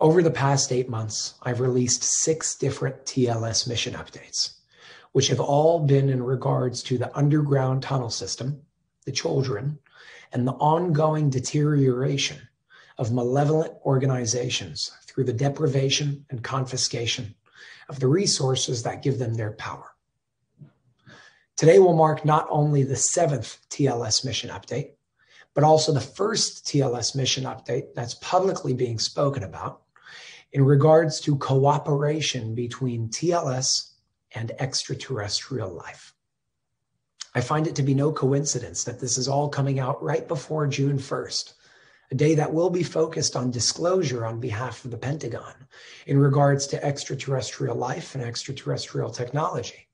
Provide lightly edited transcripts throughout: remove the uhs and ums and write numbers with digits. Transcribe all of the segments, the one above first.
Over the past 8 months, I've released 6 different TLS mission updates, which have all been in regards to the underground tunnel system, the children, and the ongoing deterioration of malevolent organizations through the deprivation and confiscation of the resources that give them their power. Today will mark not only the 7th TLS mission update, but also the first TLS mission update that's publicly being spoken about in regards to cooperation between TLS and extraterrestrial life. I find it to be no coincidence that this is all coming out right before June 1st, a day that will be focused on disclosure on behalf of the Pentagon in regards to extraterrestrial life and extraterrestrial technology.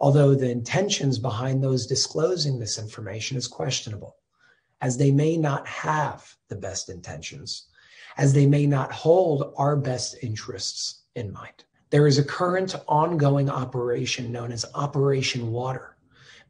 Although the intentions behind those disclosing this information is questionable, as they may not have the best intentions, as they may not hold our best interests in mind. There is a current ongoing operation known as Operation Water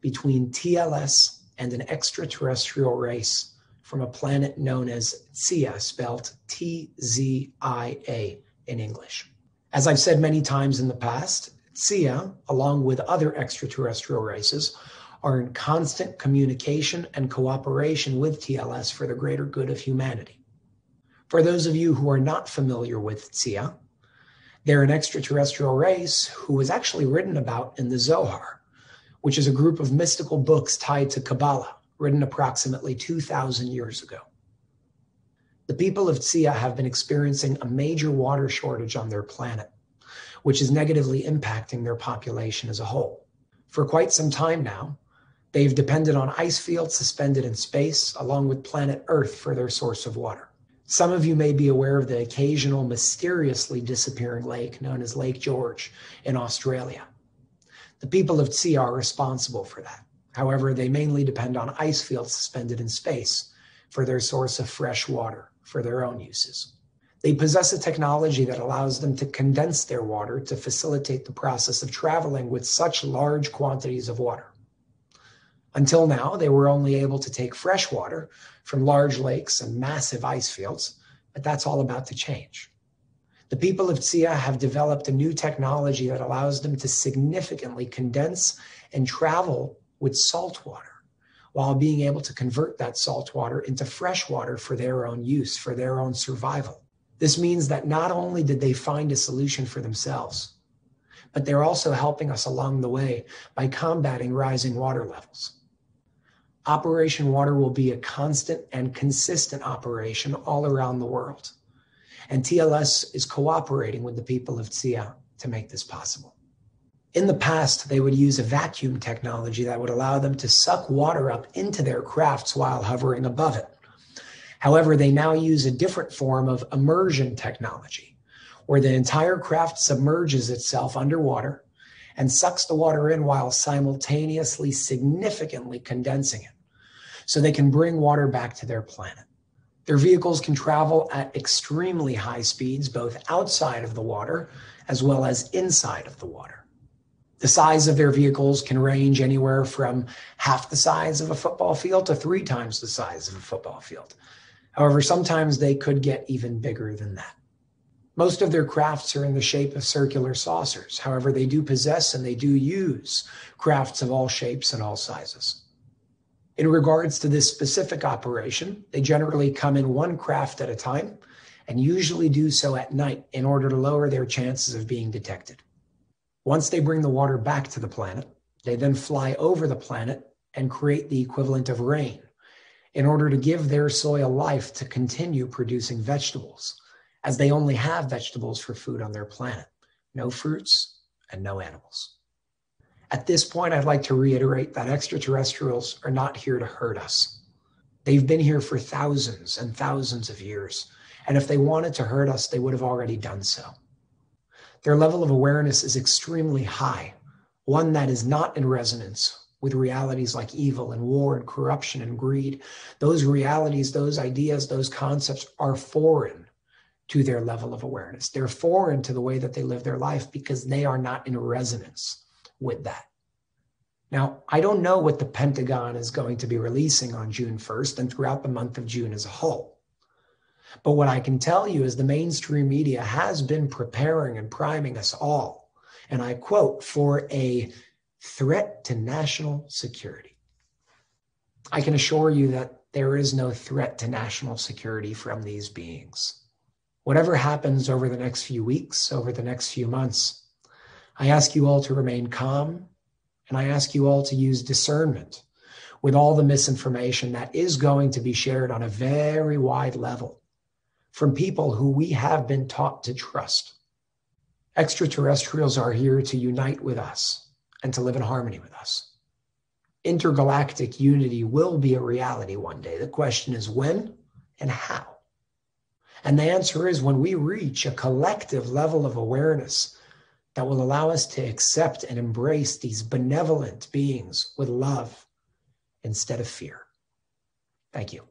between TLS and an extraterrestrial race from a planet known as Tzia, spelled Tzia in English. As I've said many times in the past, Tzia, along with other extraterrestrial races, are in constant communication and cooperation with TLS for the greater good of humanity. For those of you who are not familiar with Tzia, they're an extraterrestrial race who is actually written about in the Zohar, which is a group of mystical books tied to Kabbalah, written approximately 2,000 years ago. The people of Tzia have been experiencing a major water shortage on their planet, which is negatively impacting their population as a whole. For quite some time now, they've depended on ice fields suspended in space, along with planet Earth, for their source of water. Some of you may be aware of the occasional mysteriously disappearing lake known as Lake George in Australia. The people of Tzia are responsible for that. However, they mainly depend on ice fields suspended in space for their source of fresh water for their own uses. They possess a technology that allows them to condense their water to facilitate the process of traveling with such large quantities of water. Until now, they were only able to take fresh water from large lakes and massive ice fields, but that's all about to change. The people of Tzia have developed a new technology that allows them to significantly condense and travel with salt water, while being able to convert that salt water into fresh water for their own use, for their own survival. This means that not only did they find a solution for themselves, but they're also helping us along the way by combating rising water levels. Operation Water will be a constant and consistent operation all around the world, and TLS is cooperating with the people of Tzia to make this possible. In the past, they would use a vacuum technology that would allow them to suck water up into their crafts while hovering above it. However, they now use a different form of immersion technology, where the entire craft submerges itself underwater and sucks the water in while simultaneously significantly condensing it, so they can bring water back to their planet. Their vehicles can travel at extremely high speeds, both outside of the water as well as inside of the water. The size of their vehicles can range anywhere from half the size of a football field to 3 times the size of a football field. However, sometimes they could get even bigger than that. Most of their crafts are in the shape of circular saucers. However, they do possess and they do use crafts of all shapes and all sizes. In regards to this specific operation, they generally come in one craft at a time and usually do so at night in order to lower their chances of being detected. Once they bring the water back to the planet, they then fly over the planet and create the equivalent of rain in order to give their soil life to continue producing vegetables, as they only have vegetables for food on their planet, no fruits and no animals. At this point, I'd like to reiterate that extraterrestrials are not here to hurt us. They've been here for thousands and thousands of years, and if they wanted to hurt us, they would have already done so. Their level of awareness is extremely high, one that is not in resonance with realities like evil and war and corruption and greed. Those realities, those ideas, those concepts are foreign to their level of awareness. They're foreign to the way that they live their life because they are not in resonance with that. Now, I don't know what the Pentagon is going to be releasing on June 1st and throughout the month of June as a whole. But what I can tell you is the mainstream media has been preparing and priming us all, and I quote, for a threat to national security. I can assure you that there is no threat to national security from these beings. Whatever happens over the next few weeks, over the next few months, I ask you all to remain calm, and I ask you all to use discernment with all the misinformation that is going to be shared on a very wide level from people who we have been taught to trust. Extraterrestrials are here to unite with us and to live in harmony with us. Intergalactic unity will be a reality one day. The question is when and how. And the answer is when we reach a collective level of awareness that will allow us to accept and embrace these benevolent beings with love instead of fear. Thank you.